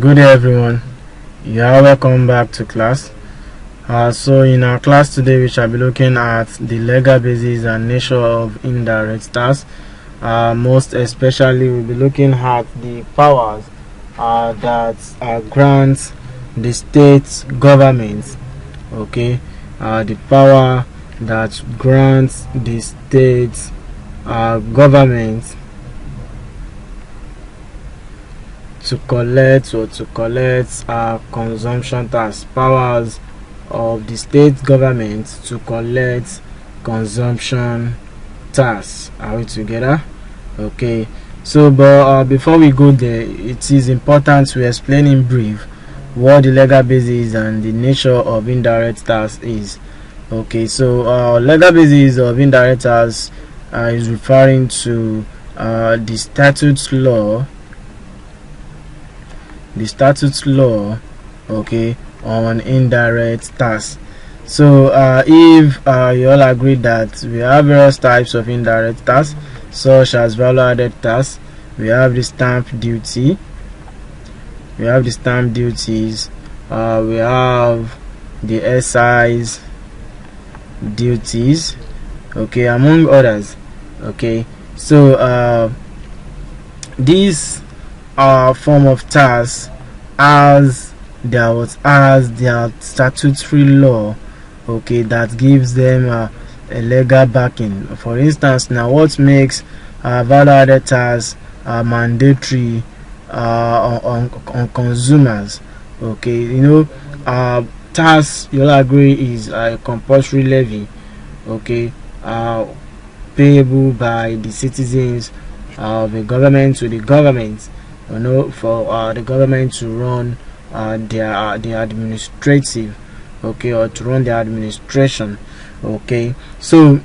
Good day everyone, you are welcome back to class. So in our class today we shall be looking at the legal basis and nature of indirect tax. Most especially we'll be looking at the powers that grant the state government. Okay, the power that grants the state government to collect consumption tax. Powers of the state government to collect consumption tax. Are we together? Okay, so but before we go there, it is important to explain in brief what the legal basis and the nature of indirect tax is. Okay, so legal basis of indirect tax is referring to the statute law, okay, on indirect tax. So if you all agree that we have various types of indirect tax, such as value added tax, we have the stamp duty, we have the excise duties, okay, among others. Okay, so these form of tax as their statutory law, okay, that gives them a legal backing. For instance, now what makes value added tax mandatory on consumers? Okay, you know, tax, you'll agree, is a compulsory levy, okay, payable by the citizens of a government to the government, you know, for the government to run their administrative, okay, or to run their administration. Okay, so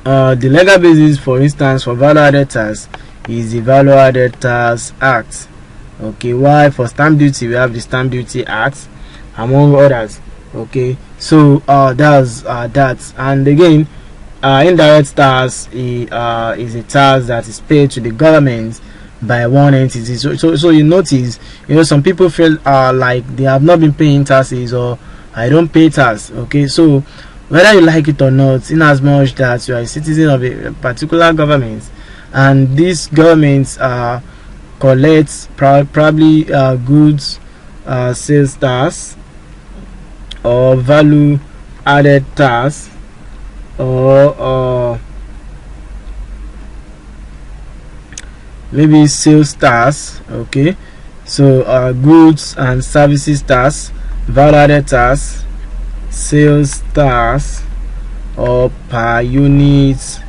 the legal basis, for instance, for value added tax is the Value Added Tax Act. Okay, while for stamp duty we have the Stamp Duty Act, among others. Okay, so that's that. And again, indirect tax is a tax that is paid to the government by one entity. So you notice, you know, some people feel like they have not been paying taxes, or I don't pay tax. Okay, so whether you like it or not, in as much that you are a citizen of a particular government, and this government collects probably goods sales tax, or value added tax, or maybe sales tax. Okay, so goods and services tax, value added tax, sales tax, or per unit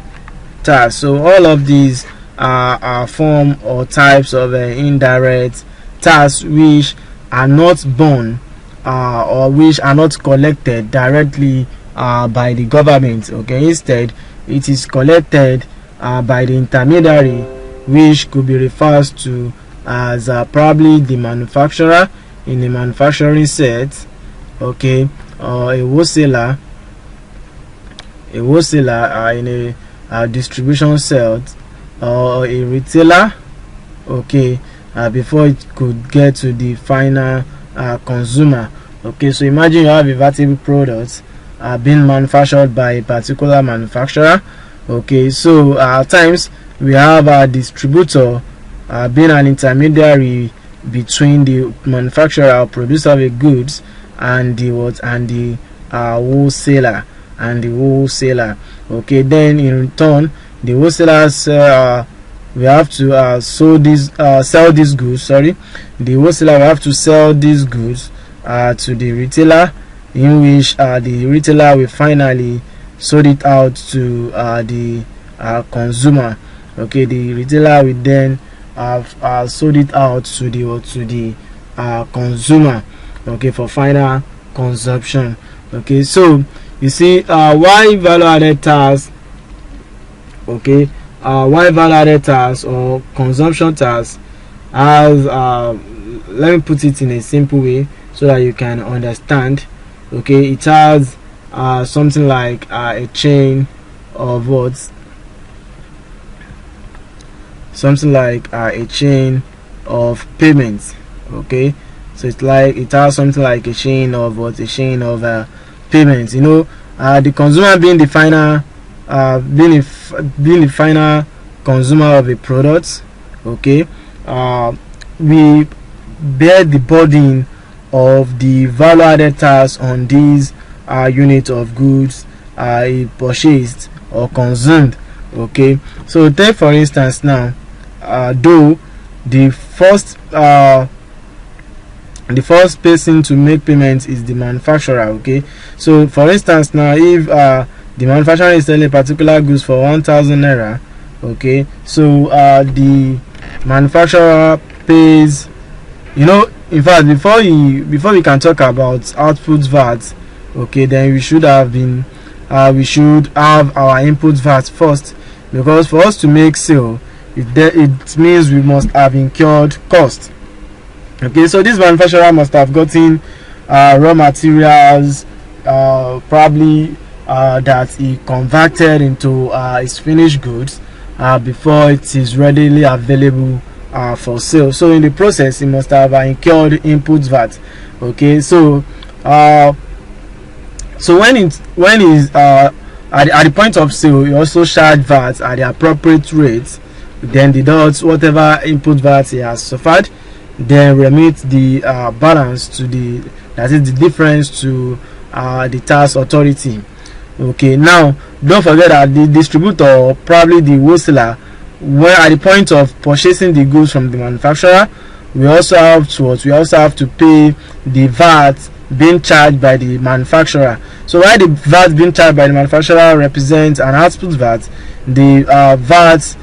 tax. So all of these are form or types of indirect tax which are not borne or which are not collected directly by the government. Okay, instead it is collected by the intermediary, which could be referred to as probably the manufacturer in a manufacturing set, okay, or a wholesaler in a distribution set, or a retailer, okay, before it could get to the final consumer. Okay, so imagine you have a vertible product being manufactured by a particular manufacturer. Okay, so at times we have a distributor being an intermediary between the manufacturer or producer of the goods and the wholesaler. Okay, then in return the wholesalers we have to sell these goods. The wholesaler will have to sell these goods to the retailer, in which the retailer will finally sold it out to the consumer. Okay, the retailer will then sold it out to the consumer, okay, for final consumption. Okay, so you see why value added tax, okay, why value added tax or consumption tax has let me put it in a simple way so that you can understand. Okay, it has something like a chain of what? Something like a chain of payments. Okay, so it's like it has something like a chain of payments. The consumer being the final being the final consumer of a product. Okay, we bear the burden of the value added tax on these units of goods purchased or consumed. Okay, so take for instance now, though the first person to make payments is the manufacturer. Okay, so for instance now, if the manufacturer is selling particular goods for 1,000 naira, okay, so the manufacturer pays, in fact, before we can talk about output VAT, okay, then we should have our input VAT first, because for us to make sale, it means we must have incurred cost. Okay, so this manufacturer must have gotten raw materials, probably that he converted into his finished goods before it is readily available for sale. So in the process, he must have incurred input VAT. Okay, so when he's at the point of sale, you also charge VAT at the appropriate rate, then deduct whatever input VAT he has suffered, then remit the balance to that is the difference to the tax authority. Okay, now don't forget that the distributor, or probably the wholesaler, when at the point of purchasing the goods from the manufacturer, we also have to pay the VAT being charged by the manufacturer. So while the VAT being charged by the manufacturer represents an output VAT, the VAT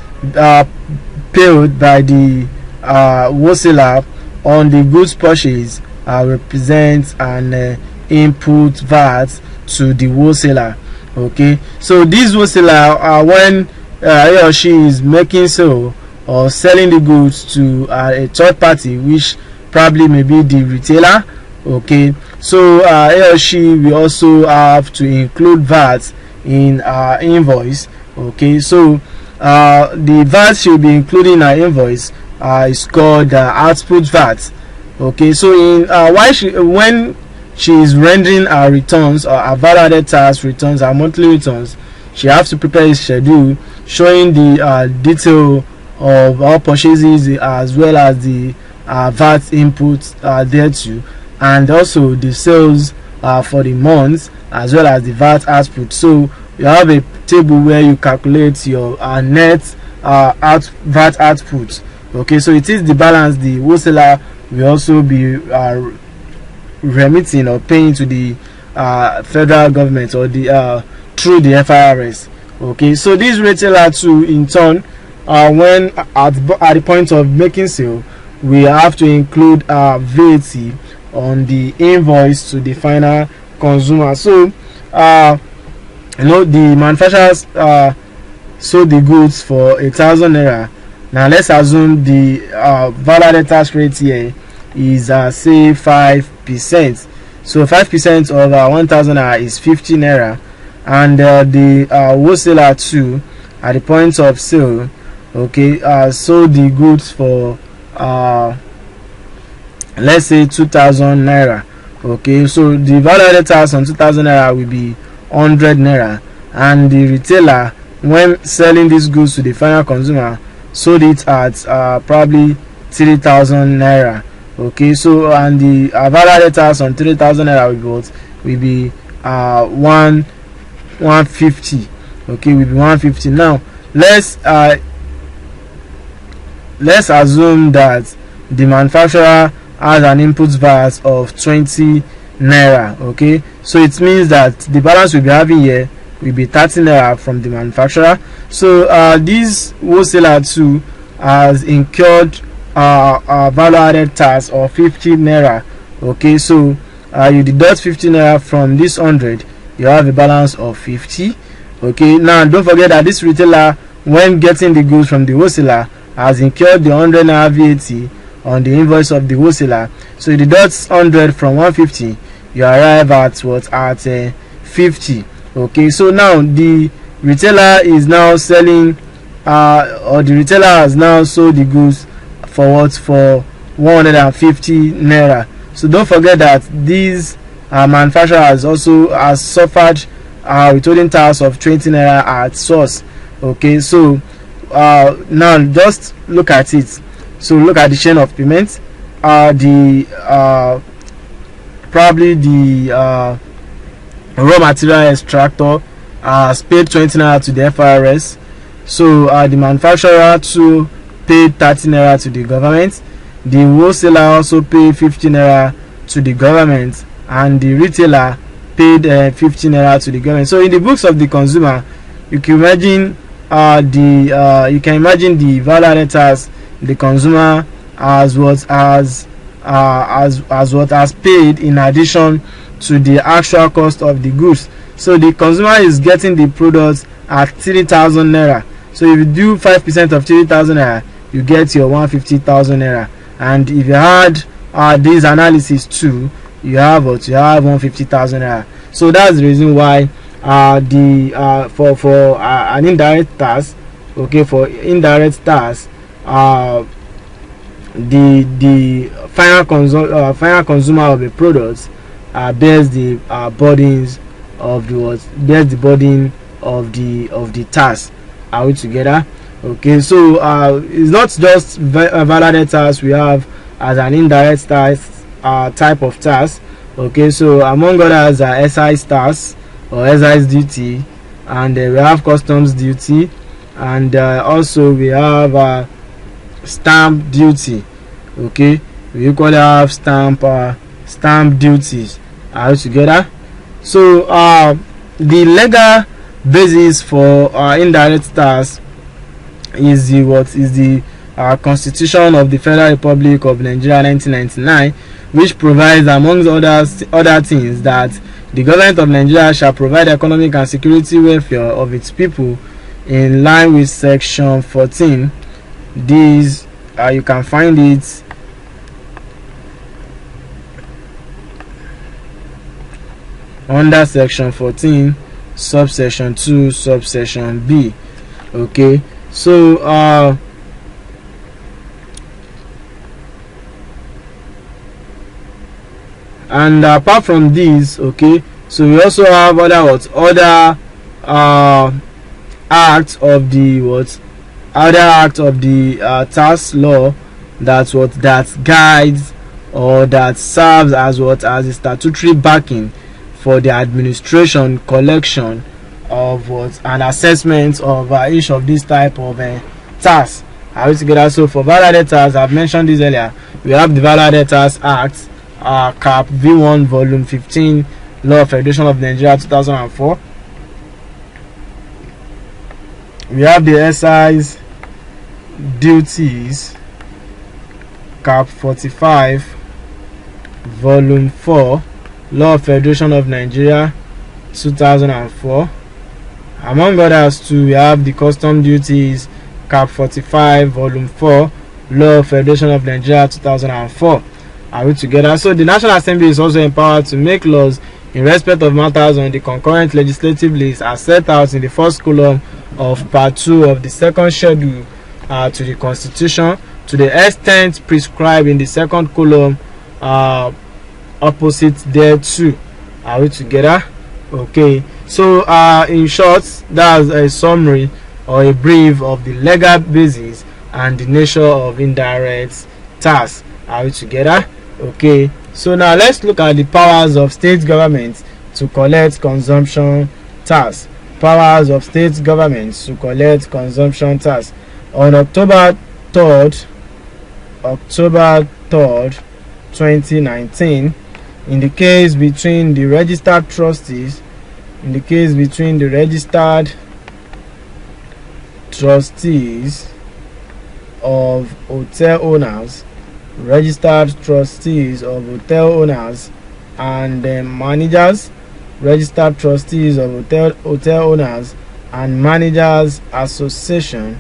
paid by the wholesaler on the goods purchase represents an input VAT to the wholesaler. Okay, so this wholesaler, when he or she is making sale or selling the goods to a third party, which probably may be the retailer, okay, so he or she will also have to include VAT in our invoice. Okay, so the VAT should be included in our invoice is called output VAT. Okay, so when she is rendering her returns, or her value-added tax returns, her monthly returns, she has to prepare a schedule showing the detail of all purchases as well as the VAT input thereto, and also the sales for the month as well as the VAT output. So you have a table where you calculate your net VAT output. Okay, so it is the balance the wholesaler will also be remitting or paying to the federal government, or the through the FIRS. Okay, so this retailer too, in turn, when at the point of making sale, we have to include VAT on the invoice to the final consumer. So the manufacturers sold the goods for 1,000 naira. Now let's assume the value-added tax rate here is say 5%. So 5% of 1,000 naira is 50 naira, and the wholesaler too, at the point of sale, okay, sold the goods for let's say 2,000 naira. Okay, so the value-added tax on 2,000 naira will be 100 naira, and the retailer, when selling these goods to the final consumer, sold it at probably 3,000 naira. Okay, so and the value-added tax on 3,000 naira will be 150. Okay, will be 150. Now let's assume that the manufacturer has an input VAT of 20 naira. Okay, so it means that the balance we'll be having here will be 30 naira from the manufacturer. So this wholesaler too has incurred value-added tax of 50 naira. Okay, so you deduct 50 naira from this 100, you have a balance of 50. Okay, now don't forget that this retailer, when getting the goods from the wholesaler, has incurred the 100 naira VAT on the invoice of the wholesaler. So you deduct 100 from 150, you arrive at what? At 50. Okay, so now the retailer is now selling or the retailer has now sold the goods for what? For 150 naira. So don't forget that these manufacturers also has suffered withholding tax of 20 naira at source. Okay, so now just look at it. So look at the chain of payment. Probably the raw material extractor has paid 20 naira to the FRS. So the manufacturer too paid 30 naira to the government. The wholesaler also paid 50 naira to the government, and the retailer paid 50 naira to the government. So in the books of the consumer, you can imagine the value added tax the consumer as what has paid in addition to the actual cost of the goods. So the consumer is getting the products at 3,000 naira. So if you do 5% of 3,000 naira, you get your 150,000 naira. And if you add this analysis too, you have 150,000 naira. So that's the reason why for an indirect tax, okay, for indirect tax, the final consumer of the products bears the burdens of burden of the tax. Are we together? Okay, so it's not just value tax we have as an indirect tax type of tax. Okay, so among others are excise tax or excise duty, and we have customs duty, and also we have stamp duty. Okay, we equally have stamp duties. Are we together? So the legal basis for indirect tax is the Constitution of the Federal Republic of Nigeria 1999, which provides, among other things, that the government of Nigeria shall provide economic and security welfare of its people in line with Section 14. These you can find it under Section 14, subsection 2, subsection B. Okay, so and apart from these, okay, so we also have other acts of the tax law that guides or that serves as a statutory backing for the administration, collection of and assessment of each of these type of tax. Are we together? So for value tax, I've mentioned this earlier, we have the Value Tax Act, Cap V1 Volume 15, Law of Federation of Nigeria 2004. We have the excise duties, Cap 45, Volume 4, Law of Federation of Nigeria 2004. Among others too, we have the custom duties, Cap 45, Volume 4, Law of Federation of Nigeria 2004. Are we together? So the National Assembly is also empowered to make laws in respect of matters on the concurrent legislative list as set out in the first column of Part 2 of the second schedule to the Constitution, to the extent prescribed in the second column opposite thereto. Are we together? Okay, so in short, that's a summary or a brief of the legal basis and the nature of indirect tax. Are we together? Okay, so now let's look at the powers of state government to collect consumption tax. Powers of state governments to collect consumption tax. On October 3rd, 2019, in the case between the registered trustees, of hotel owners, and managers, registered trustees of hotel owners and managers association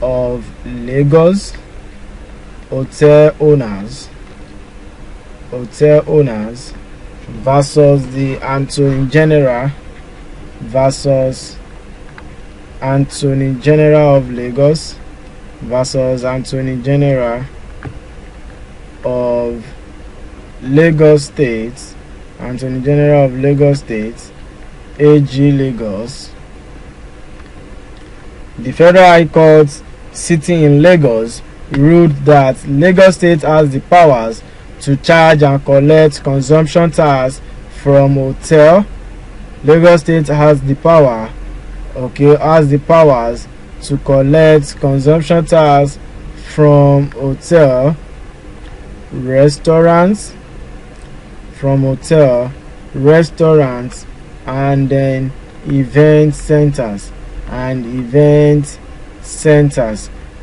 of Lagos hotel owners versus the Attorney General of Lagos versus Attorney General of Lagos State, Attorney General of Lagos State, AG Lagos. The Federal High Court sitting in Lagos ruled that Lagos State has the powers to charge and collect consumption tax from hotel. Lagos State has the power, has the powers to collect consumption tax from hotel, restaurants, and then event centers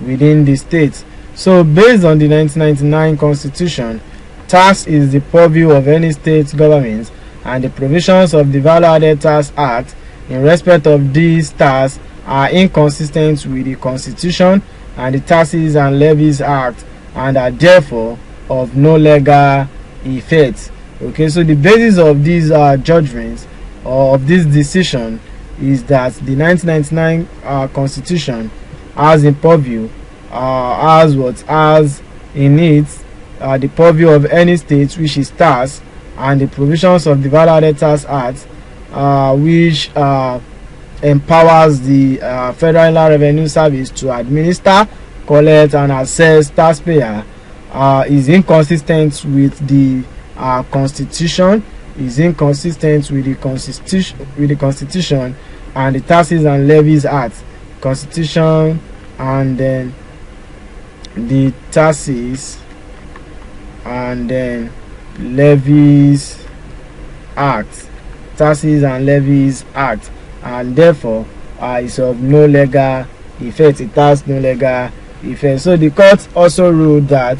within the state. So based on the 1999 Constitution, tax is the purview of any state government, and the provisions of the Value Added Tax Act in respect of these taxes are inconsistent with the Constitution and the Taxes and Levies Act, and are therefore of no legal effect. Okay, so the basis of these judgments or of this decision is that the 1999 Constitution has in purview, has in it the purview of any state which is taxed, and the provisions of the Value Added Tax Act, which empowers the Federal Inland Revenue Service to administer, collect, and assess taxpayer, is inconsistent with the Constitution, and the Taxes and Levies Act. Constitution and then the Taxes and then Levies Act, and therefore is of no legal effect. It has no legal effect. So the court also ruled that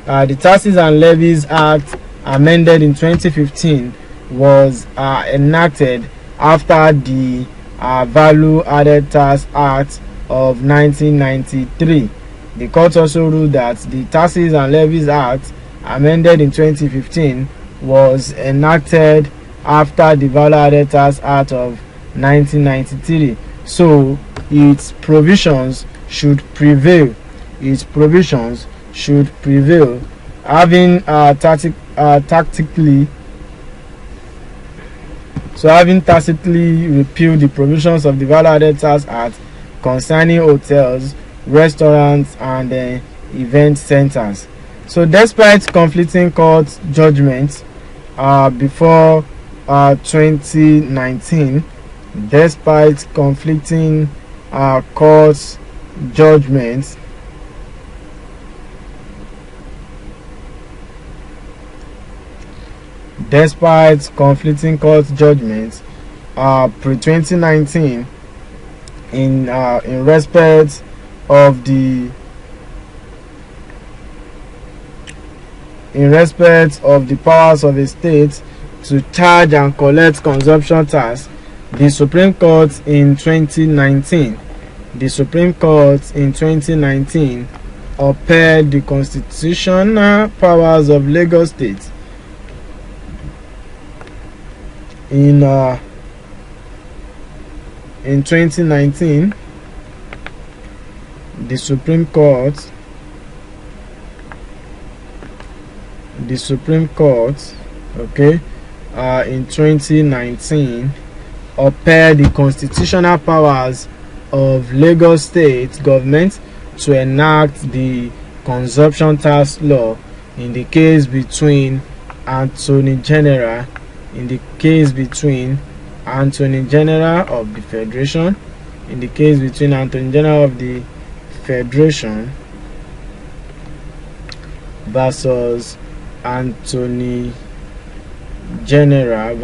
the Taxes and Levies Act, amended in 2015, was enacted after the Value Added Tax Act of 1993. The court also ruled that the Taxes and Levies Act, amended in 2015, was enacted after the Value Added Tax Act of 1993. So its provisions should prevail. Having tacitly repealed the provisions of the Value Added Tax Act concerning hotels, restaurants, and event centers. So despite conflicting court judgments before 2019, despite conflicting court judgments pre-2019 in respect of the powers of a state to charge and collect consumption tax, the Supreme Court in 2019 upheld the constitutional powers of Lagos State in 2019. The Supreme Court in 2019 upheld the constitutional powers of Lagos State government to enact the consumption tax law in the case between Attorney General of the Federation, versus Attorney General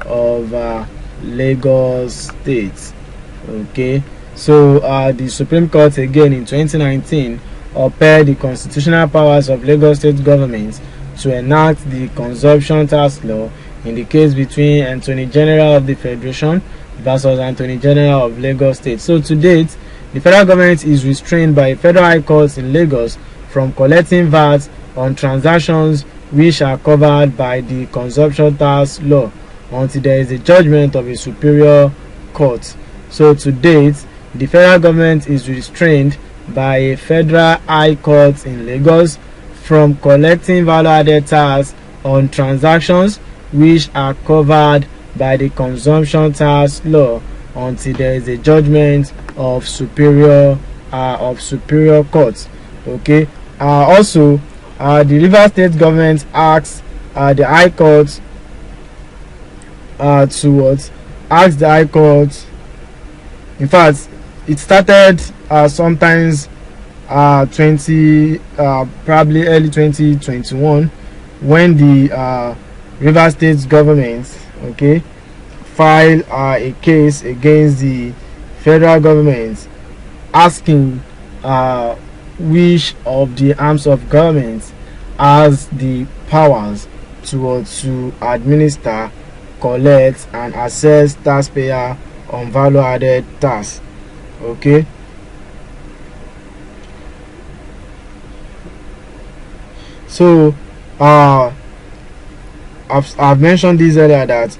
of Lagos State. Okay, so the Supreme Court again in 2019 upheld the constitutional powers of Lagos State government to enact the consumption tax law in the case between Attorney General of the Federation versus Attorney General of Lagos State. So to date, the federal government is restrained by federal high courts in Lagos from collecting VAT on transactions which are covered by the consumption tax law until there is a judgment of a superior court. So to date, the federal government is restrained by a federal high court in Lagos from collecting value-added tax on transactions which are covered by the consumption tax law until there is a judgment of superior court. Okay. Also, the Rivers State government asked the High Court asked the High Court. In fact, it started sometimes probably early 2021 when the Rivers State government, okay, filed a case against the federal government asking which of the arms of government has the powers to administer, collect and assess taxpayer on value-added tax. Okay. So I've mentioned this earlier that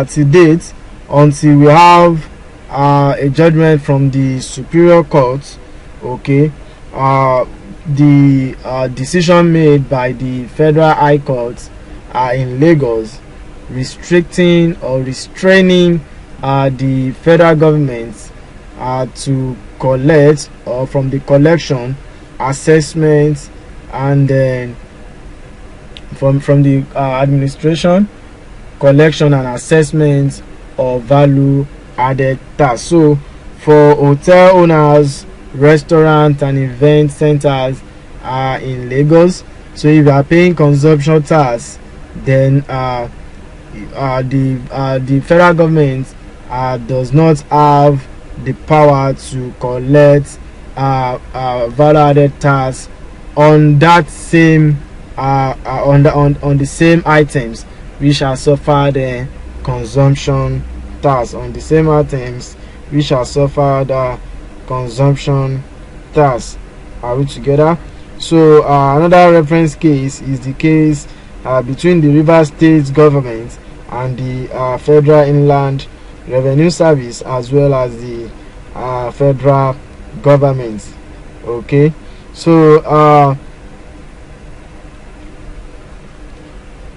to date, until we have a judgment from the superior court, okay, the decision made by the federal high court in Lagos restricting or restraining the federal government to collect or from the collection, assessment, and then from the administration, collection and assessment of value added tax. So for hotel owners, restaurant and event centers in Lagos, so if you are paying consumption tax, then the federal government does not have the power to collect value added tax on that same on the same items which are suffered consumption tax, on the same items which are suffered consumption tax. Are we together? So another reference case is the case between the Rivers State government and the Federal Inland Revenue Service, as well as the federal government. Okay, so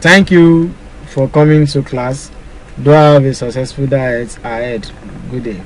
thank you for coming to class. Do have a successful diet ahead. Good day.